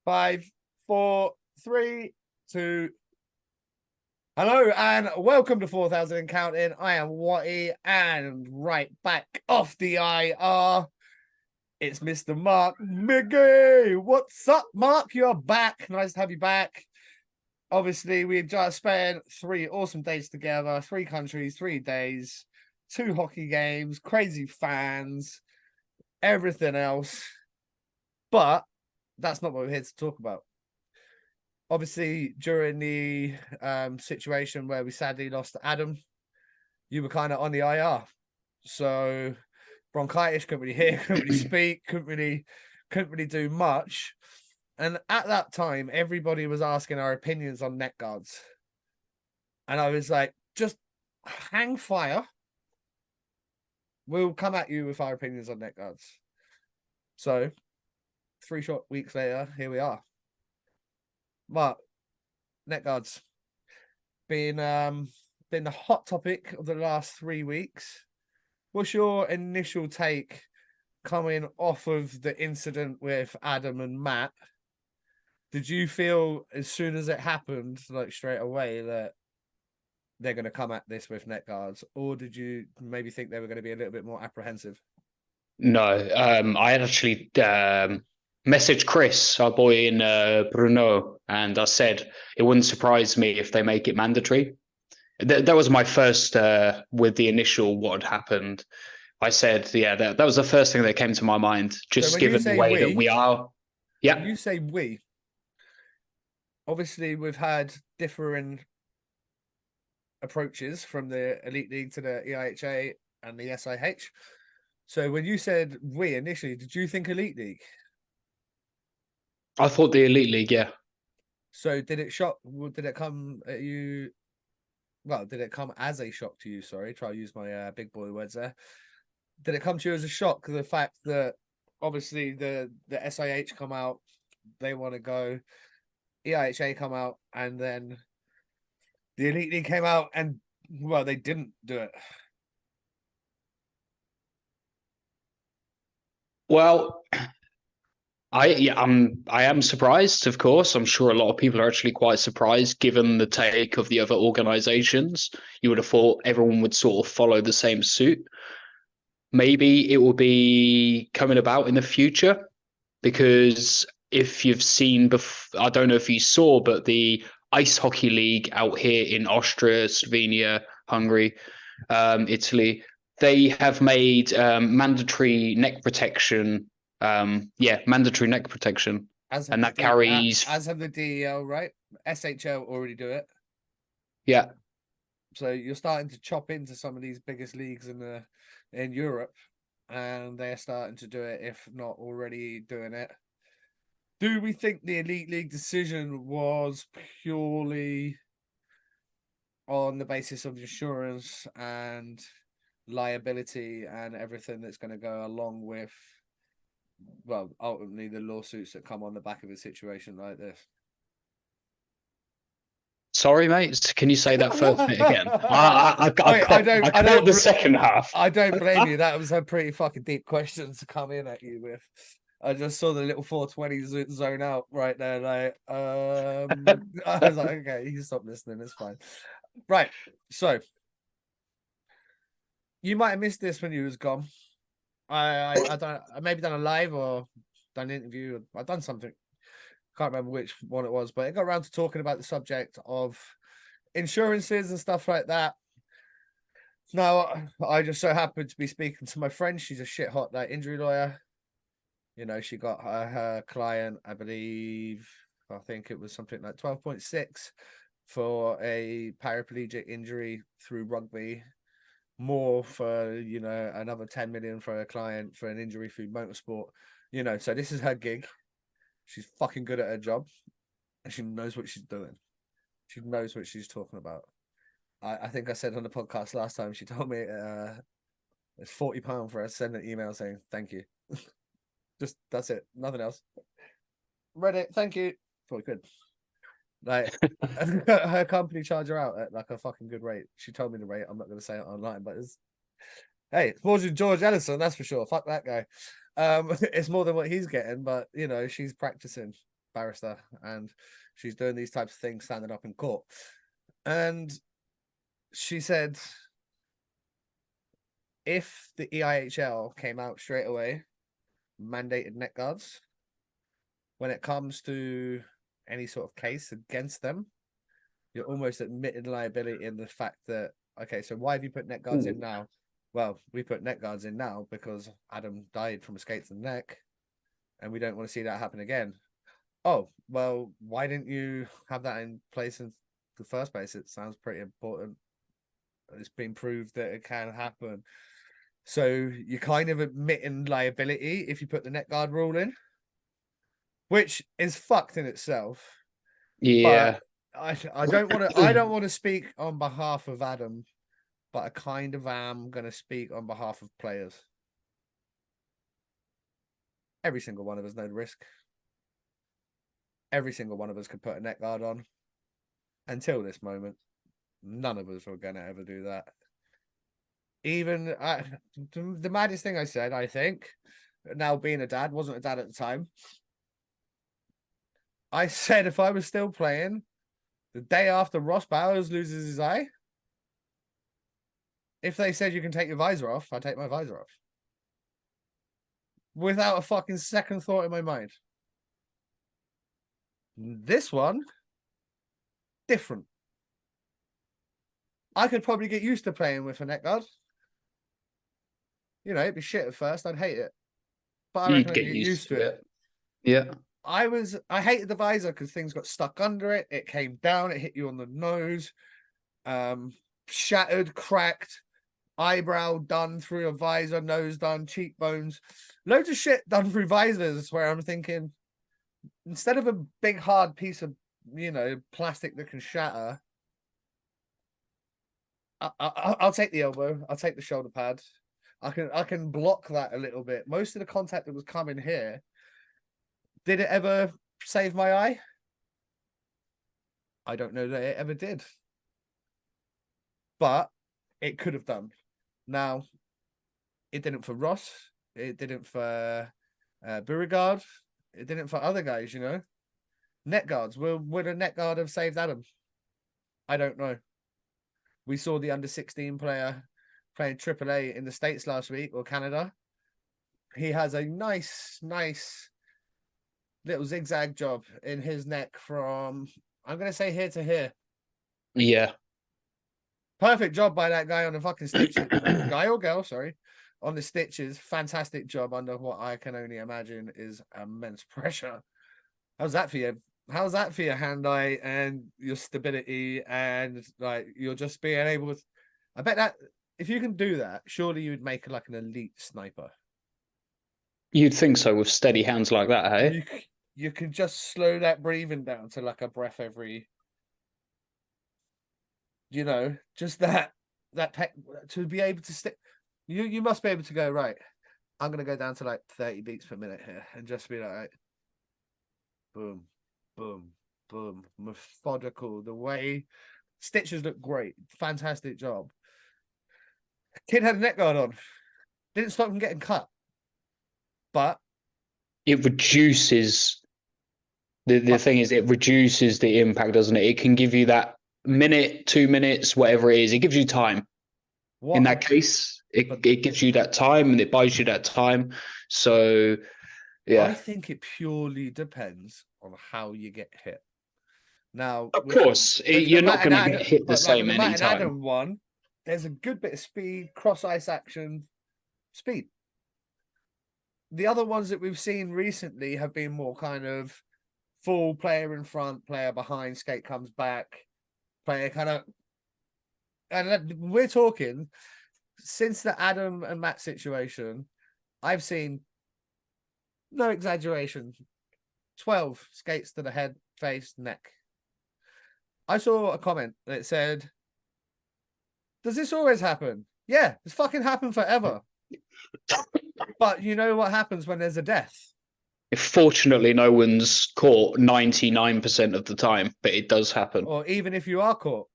5, 4, 3, 2. Hello and welcome to 4,000 and Counting. I am Watty and right back off the IR. It's Mr. Mark Miggy. What's up, Mark? You're back. Nice to have you back. Obviously, we've just spent 3 awesome days together, 3 countries, 3 days, 2 hockey games, crazy fans, everything else. But that's not what we're here to talk about. Obviously, during the situation where we sadly lost Adam, you were kind of on the IR. So bronchitis, couldn't really hear, couldn't really speak, couldn't really do much. And at that time, everybody was asking our opinions on Neckguards. And I was like, just hang fire. We'll come at you with our opinions on Neckguards. So 3 short weeks later, here we are. But Neckguards been the hot topic of the last 3 weeks. What's your initial take coming off of the incident with Adam and Matt? Did you feel as soon as it happened, like straight away, that they're going to come at this with Neckguards, or did you maybe think they were going to be a little bit more apprehensive? No, I had actually messaged Chris, our boy in Brno, and I said it wouldn't surprise me if they make it mandatory. That was my first with the initial what had happened. I said, yeah, that was the first thing that came to my mind, So just given the way that we are. when Yeah, you say we, obviously we've had differing approaches from the Elite League to the EIHL and the SIH. So when you said we initially, did you think Elite League? I thought the Elite League, yeah. So did it shock? Did it come at you? Well, did it come as a shock to you? Sorry, try to use my big boy words there. Did it come to you as a shock the fact that obviously the SIH come out, they want to go, EIHA come out, and then the Elite League came out and well, they didn't do it. Well, I am surprised, of course. I'm sure a lot of people are actually quite surprised given the take of the other organizations. You would have thought everyone would sort of follow the same suit. Maybe it will be coming about in the future because if you've seen, I don't know if you saw, but the ice hockey league out here in Austria, Slovenia, Hungary, Italy, they have made mandatory neck protection. Mandatory neck protection, As have and the that carries. as have the DEL, right? SHL already do it. Yeah, So you're starting to chop into some of these biggest leagues in Europe, and they're starting to do it, if not already doing it. Do we think the Elite League decision was purely on the basis of insurance and liability and everything that's going to go along with, well, ultimately the lawsuits that come on the back of a situation like this? sorry, mate. Can you say that first bit again? I I caught don't, the second half. I don't blame you. That was a pretty fucking deep question to come in at you with. I just saw the little 420 zone out right there. Like, I was like, okay, you can stop listening. It's fine. Right. So you might have missed this when you was gone. I don't. I maybe done a live or done an interview. I've done something. Can't remember which one it was, but it got around to talking about the subject of insurances and stuff like that. Now, I just so happened to be speaking to my friend. She's a shit hot like injury lawyer. You know, she got her client, I believe, I think it was something like 12.6 for a paraplegic injury through rugby, more for, you know, another 10 million for a client for an injury through motorsport. You know, so this is her gig. She's fucking good at her job and she knows what she's doing. She knows what she's talking about. I think I said on the podcast last time, she told me it's £40 for her to send an email saying thank you. Just that's it, nothing else. Read it, thank you. £40. Like her company charge her out at like a fucking good rate. She told me the rate. I'm not going to say it online, but it's it's more than George Ellison, that's for sure. Fuck that guy. It's more than what he's getting, but you know she's practicing. barrister, and she's doing these types of things standing up in court. And she said, if the EIHL came out straight away, mandated neck guards, when it comes to any sort of case against them, you're almost admitting liability in the fact that, okay, so why have you put neck guards in now? Well, we put neck guards in now because Adam died from a skate to the neck, and we don't want to see that happen again. Oh, well, why didn't you have that in place in the first place? It sounds pretty important. It's been proved that it can happen. So you're kind of admitting liability if you put the neck guard rule in, which is fucked in itself. Yeah. But I don't want to speak on behalf of Adam, but I kind of am going to speak on behalf of players. Every single one of us know the risk. Every single one of us could put a neck guard on. Until this moment, none of us were going to ever do that. Even the maddest thing I said, I think, now being a dad, wasn't a dad at the time. I said if I was still playing the day after Ross Bowers loses his eye, if they said you can take your visor off, I'd take my visor off. Without a fucking second thought in my mind. This one, different. I could probably get used to playing with a neck guard. You know, it'd be shit at first. I'd hate it. But I reckon I'd get used to it. Yeah. I hated the visor because things got stuck under it. It came down, it hit you on the nose. Shattered, cracked, eyebrow done through a visor, nose done, cheekbones. Loads of shit done through visors where I'm thinking, instead of a big hard piece of, you know, plastic that can shatter, I'll take the elbow, I'll take the shoulder pad. I can block that a little bit. Most of the contact that was coming here, did it ever save my eye? I don't know that it ever did. But it could have done. Now, it didn't for Ross. It didn't for Beauregard. It didn't for other guys, you know. Neck guards. Would a neck guard have saved Adam? I don't know. We saw the under-16 player playing AAA in the States last week, or Canada. He has a nice little zigzag job in his neck from, I'm going to say, here to here. Yeah. Perfect job by that guy on the fucking stitches. Guy or girl, sorry. On the stitches. Fantastic job under what I can only imagine is immense pressure. How's that for you? How's that for your hand-eye and your stability and like you're just being able to... I bet that if you can do that, surely you would make like an elite sniper. You'd think so with steady hands like that, hey? You can just slow that breathing down to like a breath every, you know, just that to be able to stick. You must be able to go, right, I'm going to go down to like 30 beats per minute here and just be like, boom, boom, boom, methodical. The way stitches look great. Fantastic job. Kid had a neck guard on. Didn't stop him getting cut. But it reduces the thing is it reduces the impact, doesn't it? It can give you that minute, 2 minutes, whatever it is. It gives you time. In that case, it gives you that time and it buys you that time. So yeah. I think it purely depends on how you get hit. Now, of course, you're not going to get hit the same anytime. Adam one, there's a good bit of speed, cross ice action, speed. The other ones that we've seen recently have been more kind of full player in front, player behind, skate comes back, player kind of. And we're talking since the Adam and Matt situation, I've seen, no exaggeration, 12 skates to the head, face, neck. I saw a comment that said, does this always happen? Yeah, it's fucking happened forever. But you know what happens when there's a death? Fortunately, no one's caught 99% of the time, but it does happen. Or even if you are caught.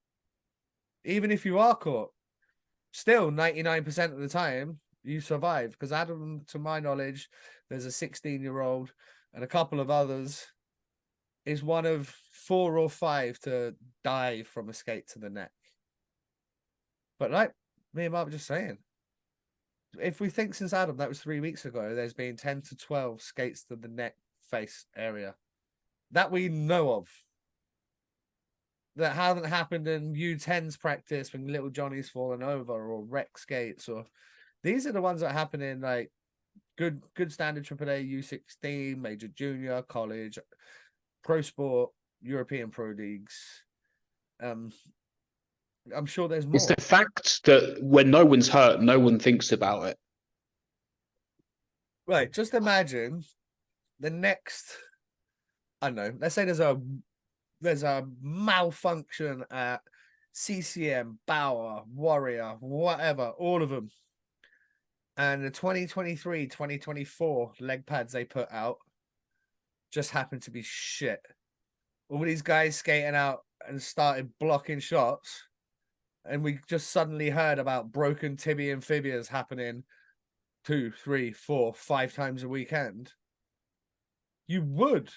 Still 99% of the time, you survive. Because Adam, to my knowledge, there's a 16-year-old and a couple of others is one of 4 or 5 to die from a skate to the neck. But like me and Mark were just saying, if we think since Adam, that was 3 weeks ago, there's been 10 to 12 skates to the neck face area that we know of. That hasn't happened in U10's practice when little Johnny's fallen over, or rec skates, or these are the ones that happen in like good standard AAA, U16, major junior, college, pro sport, European pro leagues. I'm sure there's more. It's the fact that when no one's hurt, no one thinks about it. Right, just imagine the next, I don't know, let's say there's a malfunction at CCM, Bauer, Warrior, whatever, all of them. And the 2023, 2024 leg pads they put out just happen to be shit. All these guys skating out and started blocking shots. And we just suddenly heard about broken tibia and fibias happening 2, 3, 4, 5 times a weekend. You would.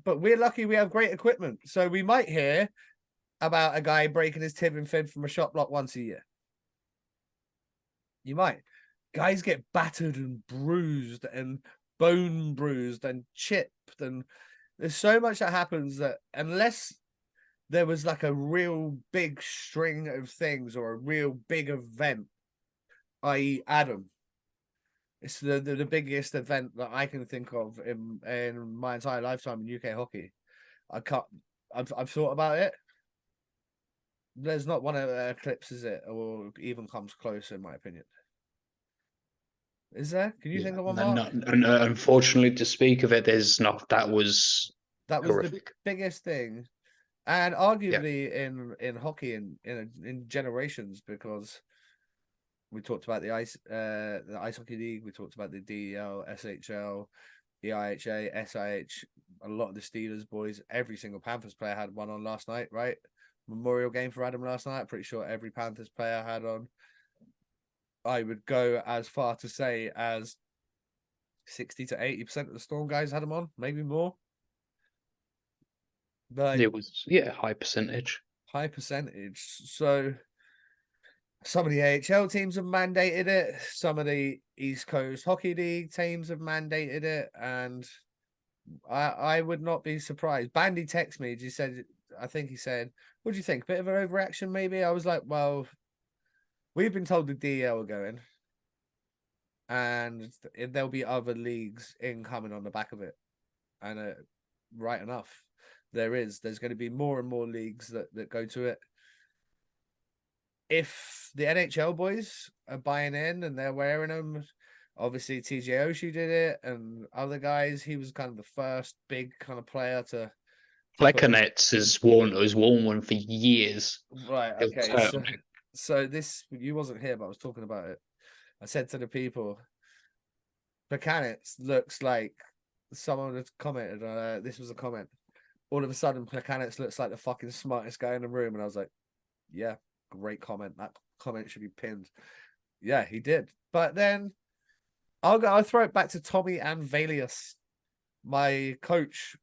But we're lucky we have great equipment. So we might hear about a guy breaking his tib and fib from a shot block once a year. You might. Guys get battered and bruised and bone bruised and chipped, and there's so much that happens that unless there was like a real big string of things or a real big event, i.e. Adam, it's the biggest event that I can think of in my entire lifetime in UK hockey. I've thought about it. There's not one of the eclipses it or even comes close, in my opinion. Is there? Can you think of one, Mark? No, unfortunately, to speak of it, there's not. That was horrific. The biggest thing, and arguably in hockey in generations, because we talked about the ice hockey league, we talked about the DEL, SHL, EIHL, SIH. A lot of the Steelers boys, every single Panthers player had one on last night, right? Memorial game for Adam last night. Pretty sure every Panthers player had on. I would go as far to say as 60 to 80% of the Storm guys had them on, maybe more. But it was high percentage. High percentage. So some of the AHL teams have mandated it. Some of the East Coast Hockey League teams have mandated it, and I would not be surprised. Bandy texted me. I think he said, "What do you think? Bit of an overreaction, maybe?" I was like, "Well, we've been told the DEL are going, and there'll be other leagues incoming on the back of it." And right enough, there's going to be more and more leagues that go to it. If the NHL boys are buying in and they're wearing them, obviously TJ Oshie did it, and other guys. He was kind of the first big kind of player to. Plekanec has worn one for years. Right. Okay. So this, you wasn't here, but I was talking about it. I said to the people, Plekanec looks like someone had commented. This was a comment. All of a sudden, Plekanec looks like the fucking smartest guy in the room, and I was like, yeah. Great comment. That comment should be pinned. Yeah, he did. But then I'll throw it back to Tommy and Valius, my coach,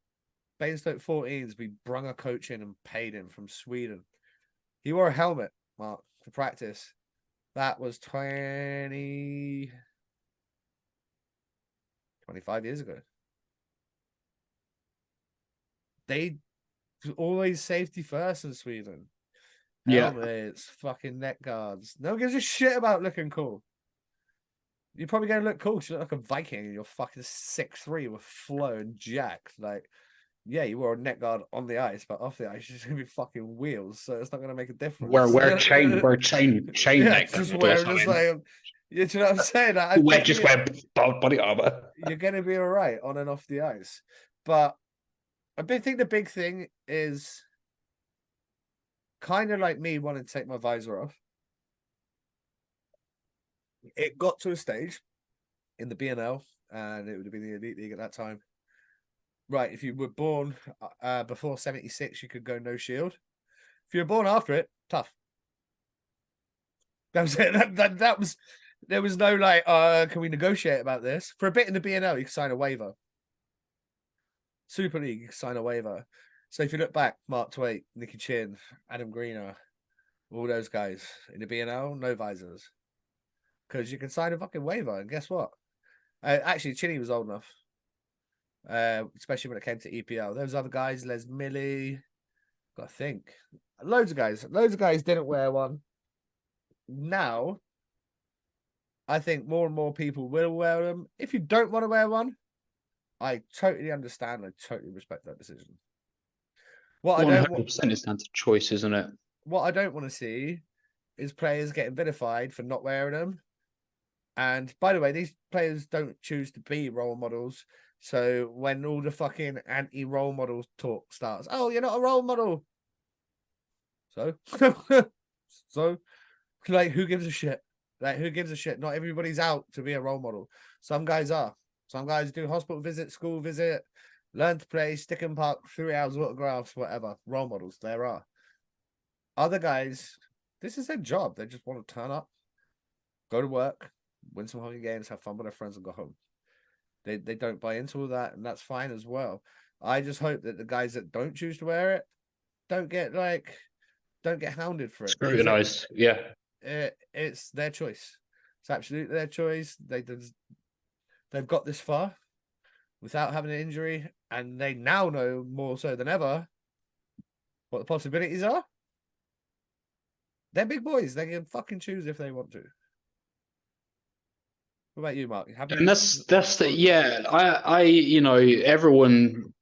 Bainstoke 14s. We brung a coach in and paid him from Sweden. He wore a helmet, Mark, for practice. That was 25 years ago. They always safety first in Sweden. Helmets, fucking neck guards. No one gives a shit about looking cool. You're probably going to look cool because you look like a Viking and you're fucking 6'3" with flow and jacked. Like, yeah, you wore a neck guard on the ice, but off the ice, you're just going to be fucking wheels. So it's not going to make a difference. Wear chain neck. Just wear, just like, you know what I'm saying? Wear body armor. You're going to be all right on and off the ice. But I think the big thing is kind of like me wanting to take my visor off. It got to a stage in the BNL, and it would have been the Elite League at that time. Right, if you were born before 76, you could go no shield. If you were born after it, tough. That was it. That was. There was no like, can we negotiate about this? For a bit in the BNL, you could sign a waiver. Super League sign a waiver. So if you look back, Mark Twaite, Nicky Chin, Adam Greener, all those guys in the BNL, no visors. Because you can sign a fucking waiver, and guess what? Actually, Chinny was old enough, especially when it came to EPL. Those other guys, Les Millie, got to think. Loads of guys didn't wear one. Now, I think more and more people will wear them. If you don't want to wear one, I totally understand. I totally respect that decision. What I don't want, 100% is down to choice, isn't it? what I don't want to see is players getting vilified for not wearing them. And by the way, these players don't choose to be role models. So when all the fucking anti-role model talk starts, oh, you're not a role model. So, so, like, who gives a shit? Like, who gives a shit? Not everybody's out to be a role model. Some guys are. Some guys do hospital visit, school visit, learn to play, stick and park, 3 hours autographs, whatever. Role models, there are. Other guys, this is their job. They just want to turn up, go to work, win some hockey games, have fun with their friends, and go home. They don't buy into all that, and that's fine as well. I just hope that the guys that don't choose to wear it don't get hounded for it, because Scrutinized, yeah. it's their choice. It's absolutely their choice. They've got this far without having an injury, and they now know more so than ever what the possibilities are. They're big boys. They can fucking choose if they want to. What about you, Mark? And that's the yeah. I everyone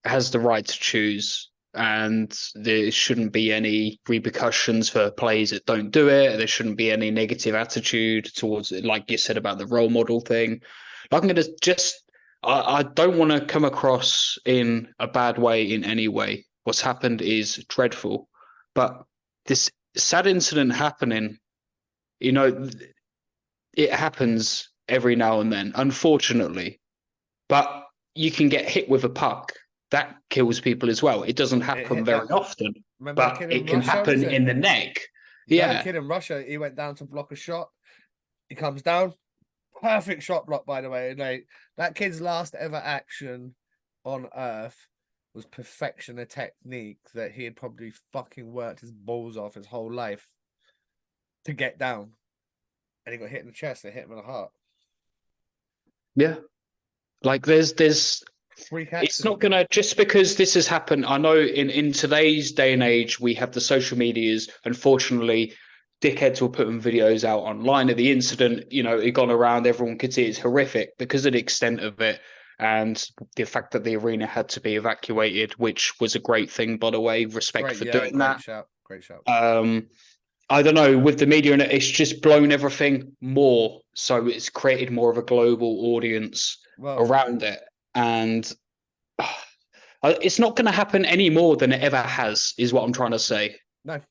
has the right to choose, and there shouldn't be any repercussions for players that don't do it. There shouldn't be any negative attitude towards it, like you said about the role model thing. I'm gonna just I don't want to come across in a bad way in any way. What's happened is dreadful, but this sad incident happening, it happens every now and then, unfortunately. But you can get hit with a puck. That kills people as well. It doesn't happen very often, Remember that but kid in it can Russia? Was happen it? in the neck. No, the Yeah. kid in Russia. He went down to block a shot. He comes down. Perfect shot block, by the way. Like, that kid's last ever action on Earth was perfection, a technique that he had probably fucking worked his balls off his whole life to get down. And he got hit in the chest. They hit him in the heart. Yeah. Like there's Freak it's not accident. gonna, just because this has happened. I know in today's day and age we have the social medias. Unfortunately, dickheads were putting videos out online of the incident. It gone around, everyone could see it's horrific because of the extent of it, and the fact that the arena had to be evacuated, which was a great thing, by the way. Respect for doing Great that. shout. Great shout. I don't know, with the media, and it's just blown everything more, so it's created more of a global audience around it, and it's not going to happen any more than it ever has, is what I'm trying to say. No.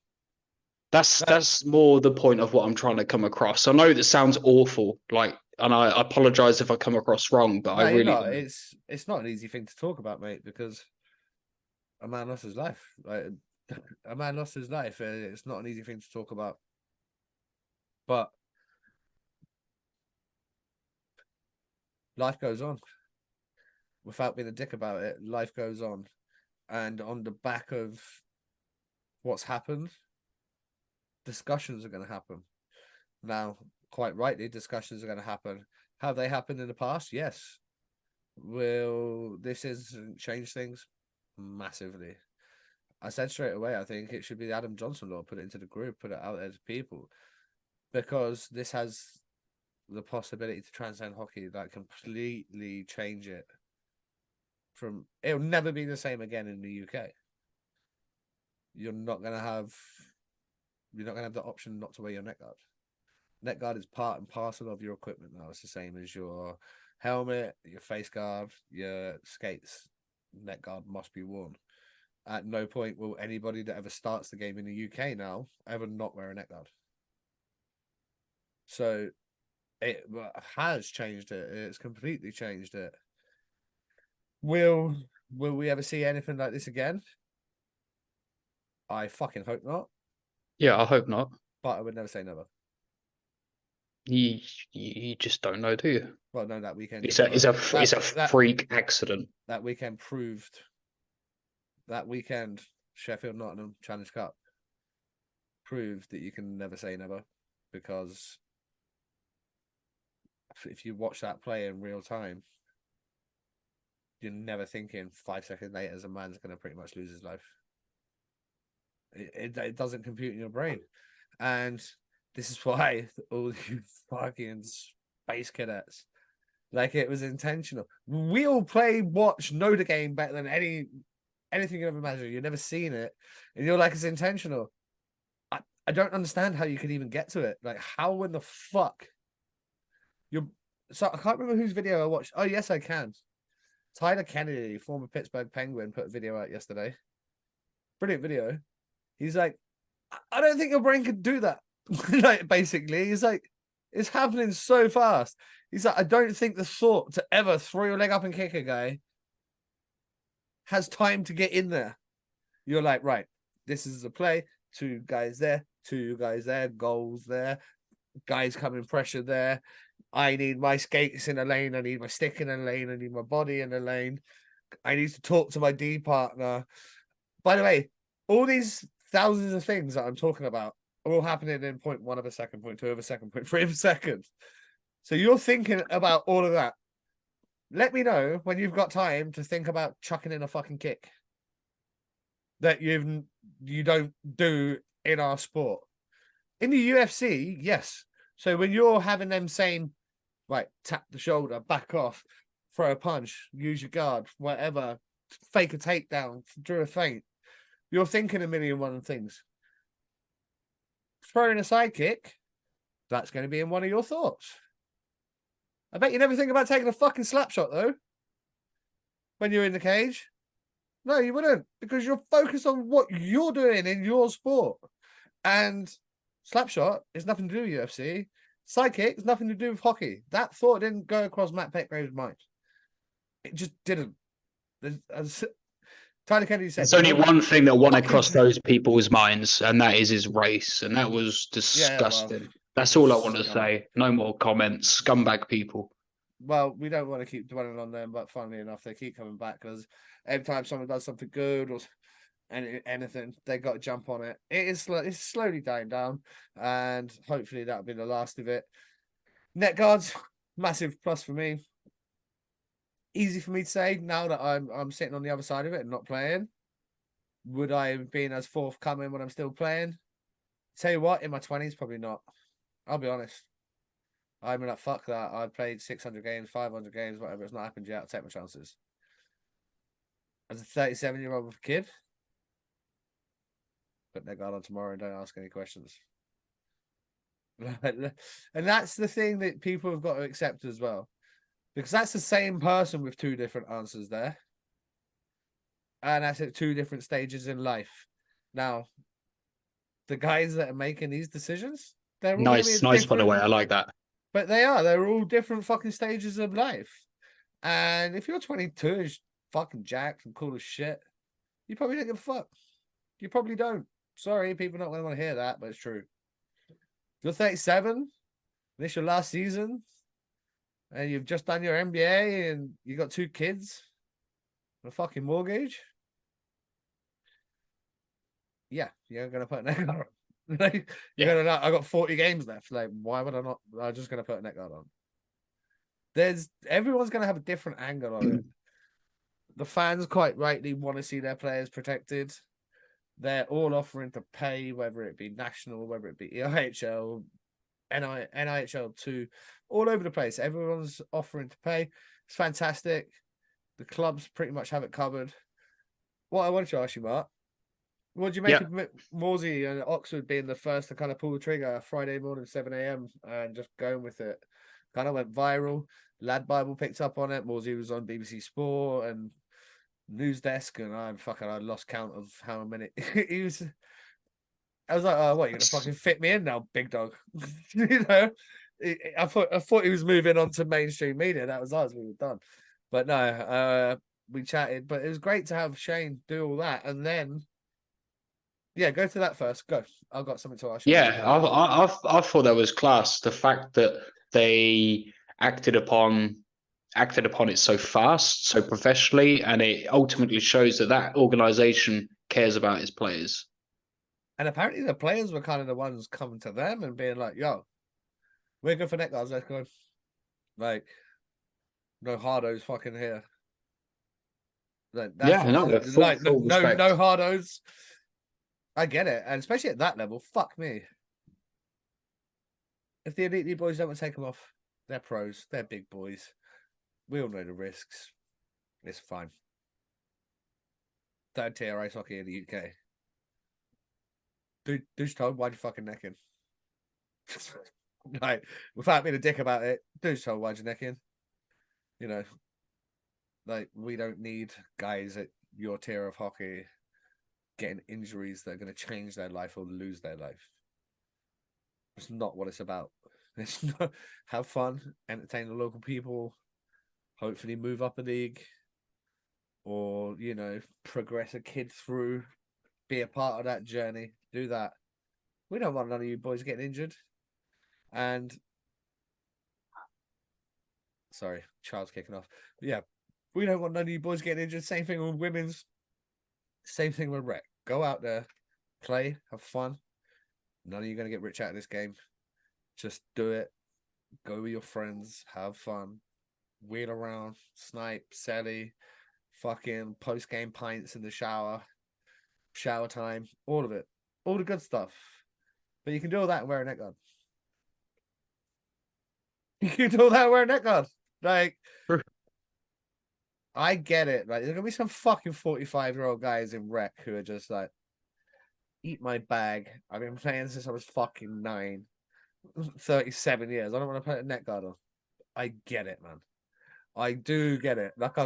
That's more the point of what I'm trying to come across. I know that sounds awful, and I apologize if I come across wrong, but I No, you're really not. don't. It's not an easy thing to talk about, mate, because a man lost his life. Like, a man lost his life. It's not an easy thing to talk about. But life goes on. Without being a dick about it, life goes on. And on the back of what's happened, discussions are going to happen. Now, quite rightly, discussions are going to happen. Have they happened in the past? Yes. Will this change things? Massively. I said straight away, I think it should be the Adam Johnson law, put it into the group, put it out there to people, because this has the possibility to transcend hockey, like completely change it. It'll never be the same again in the UK. You're not gonna have the option not to wear your neck guard. Neck guard is part and parcel of your equipment now. It's the same as your helmet, your face guard, your skates. Neck guard must be worn. At no point will anybody that ever starts the game in the UK now ever not wear a neck guard. So it has changed it. It's completely changed it. Will we ever see anything like this again? I fucking hope not. Yeah, I hope not. But I would never say never. You just don't know, do you? Well, no, that weekend. It's a that freak accident. that weekend proved. That weekend, Sheffield Nottingham Challenge Cup proved that you can never say never, because if you watch that play in real time, you're never thinking 5 seconds later as a man's going to pretty much lose his life. It doesn't compute in your brain. And this is why all you fucking space cadets, like, it was intentional. We all know the game better than anything you ever imagine. You've never seen it, and you're like, it's intentional. I don't understand how you could even get to it. Like, how in the fuck so I can't remember whose video I watched. Oh yes, I can. Tyler Kennedy, former Pittsburgh Penguin, put a video out yesterday. Brilliant video. He's like, I don't think your brain could do that. Like, basically, he's like, it's happening so fast. He's like, I don't think the thought to ever throw your leg up and kick a guy has time to get in there. You're like, right, this is a play. 2 guys there, 2 guys there, goals there, guys coming pressure there. I need my skates in a lane. I need my stick in a lane. I need my body in a lane. I need to talk to my D partner. By the way, all these thousands of things that I'm talking about are all happening in 0.1 of a second, 0.2 of a second, 0.3 of a second. So you're thinking about all of that. Let me know when you've got time to think about chucking in a fucking kick that you don't do in our sport. In the UFC, yes. So when you're having them saying, right, tap the shoulder, back off, throw a punch, use your guard, whatever, fake a takedown, do a feint, you're thinking a million one things. Throwing a side kick, that's going to be in one of your thoughts. I bet you never think about taking a fucking slap shot, though, when you're in the cage. No, you wouldn't, because you're focused on what you're doing in your sport. And slap shot is nothing to do with UFC. Side kick is nothing to do with hockey. That thought didn't go across Matt Petgrave's mind. It just didn't. Tyler Kennedy said, There's only one thing that went across those people's minds, and that is his race, and that was disgusting. Yeah, well, that's all I want to say. No more comments. Scumbag people. Well, we don't want to keep dwelling on them, but funnily enough, they keep coming back, because every time someone does something good or anything, they got to jump on it. It's slowly dying down, and hopefully that'll be the last of it. Neckguards, massive plus for me. Easy for me to say now that I'm sitting on the other side of it and not playing. Would I have been as forthcoming when I'm still playing? Tell you what, in my 20s, probably not. I'll be honest. I'm like, fuck that. I've played 600 games, 500 games, whatever. It's not happened yet. I'll take my chances. As a 37-year-old kid, put that guard on tomorrow and don't ask any questions. And that's the thing that people have got to accept as well, because that's the same person with 2 different answers there, and that's at 2 different stages in life. Now, the guys that are making these decisions, they're all nice by the way. I like that. But they're all different fucking stages of life. And if you're 22 and fucking jacked and cool as shit, you probably don't give a fuck. You probably don't. Sorry, people don't want to hear that, but it's true. If you're 37, this your last season, and you've just done your MBA and you got 2 kids and a fucking mortgage, yeah, you're gonna put a neck guard on. Like, you're gonna. I got 40 games left. Like, why would I not? I'm just gonna put a neck guard on. Everyone's gonna have a different angle on it. The fans quite rightly want to see their players protected. They're all offering to pay, whether it be national, whether it be EIHL, NIHL 2, all over the place. Everyone's offering to pay. It's fantastic. The clubs pretty much have it covered. What I wanted to ask you, Mark, what do you make of Morsey and Oxford being the first to kind of pull the trigger Friday morning, 7 a.m. and just going with it? Kind of went viral. Lad Bible picked up on it. Morsey was on BBC Sport and News Desk, and I lost count of how many he was. I was like, oh, what, you're gonna fucking fit me in now, big dog? You know, I thought he was moving on to mainstream media. That was us, we were done. But no, we chatted. But it was great to have Shane do all that, and then Yeah, go to that first. Go. I've got something to ask you. Yeah, I thought that was class. The fact that they acted upon it so fast, so professionally, and it ultimately shows that that organization cares about its players. And apparently the players were kind of the ones coming to them and being like, yo, we're good for Neckguards. Let's go. Like, no hardos fucking here. Like, that's Yeah, what, no, like, full no respect. hardos. I get it. And especially at that level, fuck me. If the Elite League boys don't want to take them off, they're pros. They're big boys. We all know the risks. It's fine. Third tier ice hockey in the UK. Dude's told, why'd you fucking neck in? Like, without being a dick about it, dude's told, why'd you neck in? You know, like, we don't need guys at your tier of hockey getting injuries that are going to change their life or lose their life. It's not what it's about. It's not have fun, entertain the local people, hopefully move up a league, or progress a kid through, be a part of that journey. Do that. We don't want none of you boys getting injured. And sorry, child's kicking off. But yeah, we don't want none of you boys getting injured. Same thing with women's. Same thing with rec. Go out there, play, have fun. None of you are going to get rich out of this game. Just do it. Go with your friends, have fun, wheel around, snipe, celly, fucking post game pints in the shower time, all of it, all the good stuff. But you can do all that and wear a neck guard. You can do all that and wear a neck guard. Like, I get it. Like, there's gonna be some fucking 45-year-old guys in rec who are just like, eat my bag. I've been playing since I was fucking 9, 37 years. I don't want to put a neck guard on. I get it, man. I do get it. Like,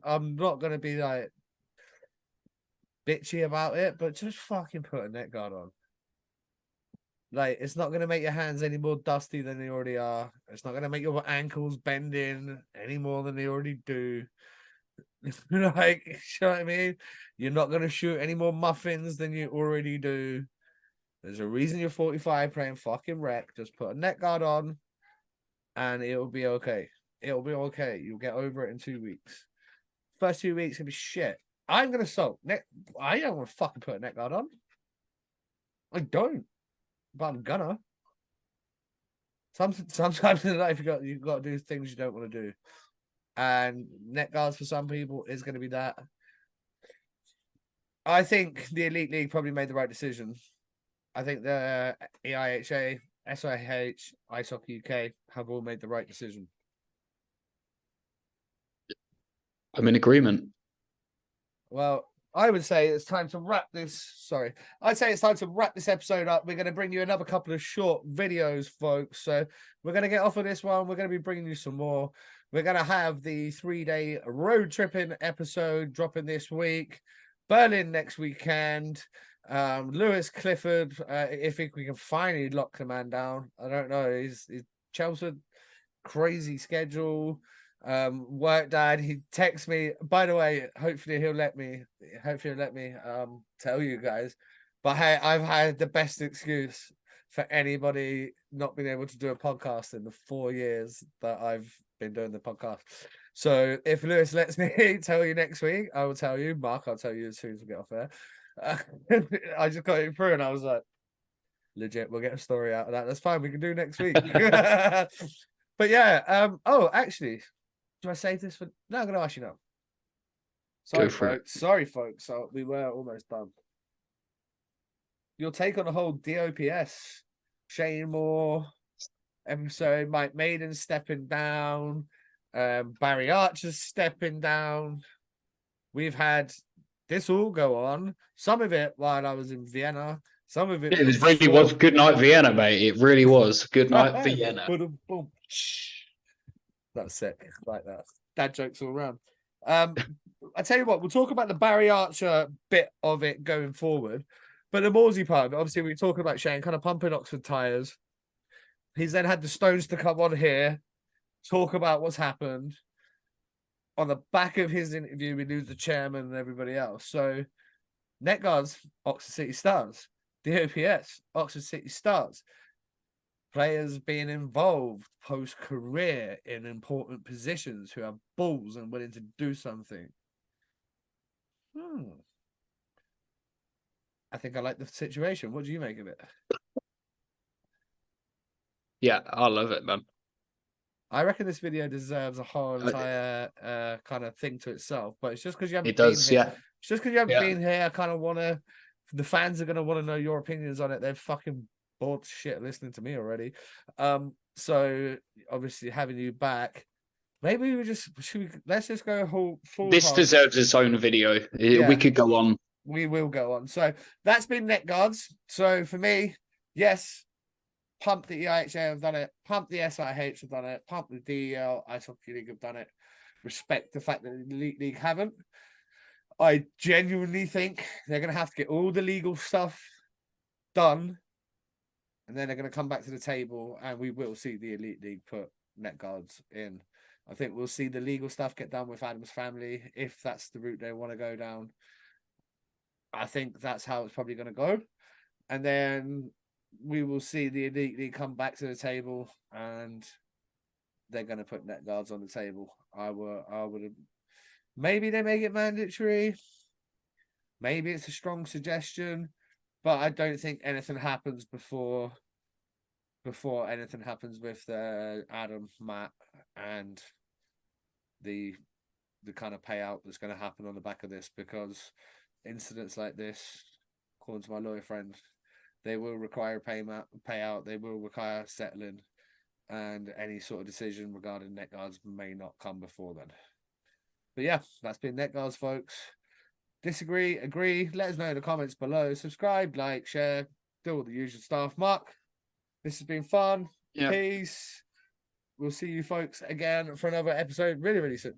I'm not gonna be like bitchy about it, but just fucking put a neck guard on. Like, it's not gonna make your hands any more dusty than they already are. It's not gonna make your ankles bend in any more than they already do. Like, you know what I mean? You're not gonna shoot any more muffins than you already do. There's a reason you're 45 playing fucking rec. Just put a neck guard on, and it'll be okay. It'll be okay. You'll get over it in 2 weeks. First 2 weeks will be shit. I'm gonna sulk. I don't want to fucking put a neck guard on. I don't, but I'm gonna. Sometimes in life you've got to do things you don't want to do, and neck guards for some people is going to be that. I think the Elite League probably made the right decision. I think the EIHA, SIH, Ice Hockey UK have all made the right decision. I'm in agreement. Well, I would say it's time to wrap this. Sorry, I'd say it's time to wrap this episode up. We're going to bring you another couple of short videos, folks. So we're going to get off of this one. We're going to be bringing you some more. We're going to have the 3-day road tripping episode dropping this week. Berlin next weekend. Lewis Clifford, if we can finally lock the man down. I don't know. He's Chelmsford, crazy schedule. Work dad, he texts me, by the way, hopefully he'll let me tell you guys, but hey, I've had the best excuse for anybody not being able to do a podcast in the 4 years that I've been doing the podcast. So if Lewis lets me tell you next week, I will tell you. Mark, I'll tell you as soon as we get off there. I just got it through and I was like, legit, we'll get a story out of that. That's fine, we can do next week. But yeah, oh, actually, do I save this for? No, I'm going to ask you now. Sorry, folks. So we were almost done. Your take on the whole DOPS, Shane Moore episode, Mike Maiden stepping down, Barry Archer stepping down. We've had this all go on. Some of it while I was in Vienna. Some of it. It really was good night Vienna, mate. It really was good night Vienna. That's sick, like that. Dad jokes all around. I tell you what, we'll talk about the Barry Archer bit of it going forward, but the Morsey part of it, obviously, we're talking about Shane kind of pumping Oxford tires. He's then had the Stones to come on here, talk about what's happened. On the back of his interview, we lose the chairman and everybody else. So Neckguards, Oxford City Stars. DOPS, Oxford City Stars. Players being involved post-career in important positions who have balls and willing to do something. I think I like the situation. What do you make of it? Yeah, I love it, man. I reckon this video deserves a whole entire kind of thing to itself, but it's just because you haven't It does, been here. yeah. It's just because you haven't Yeah. been here. I kind of want to. The fans are gonna want to know your opinions on it. They're fucking bored shit listening to me already. So obviously having you back, maybe let's just go full. This hog. deserves its own video. Yeah. We could go on. We will go on. So that's been Neckguards. So for me, yes, pump the EIHL have done it, pump the SIH have done it, pump the DEL Ice Hockey League have done it. Respect the fact that the Elite League haven't. I genuinely think they're going to have to get all the legal stuff done, and then they're going to come back to the table, and we will see the Elite League put Neckguards in. I think we'll see the legal stuff get done with Adam's family, if that's the route they want to go down. I think that's how it's probably going to go. And then we will see the Elite League come back to the table, and they're going to put Neckguards on the table. I would. Maybe they make it mandatory. Maybe it's a strong suggestion, but I don't think anything happens before anything happens with Adam, Matt, and the kind of payout that's going to happen on the back of this, because incidents like this, according to my lawyer friend, they will require payout. They will require settling, and any sort of decision regarding Neckguards may not come before then. But yeah, that's been Neckguards, folks. Disagree, agree, let us know in the comments below. Subscribe, like, share, do all the usual stuff. Mark, this has been fun. Yeah. Peace. We'll see you folks again for another episode really, really soon.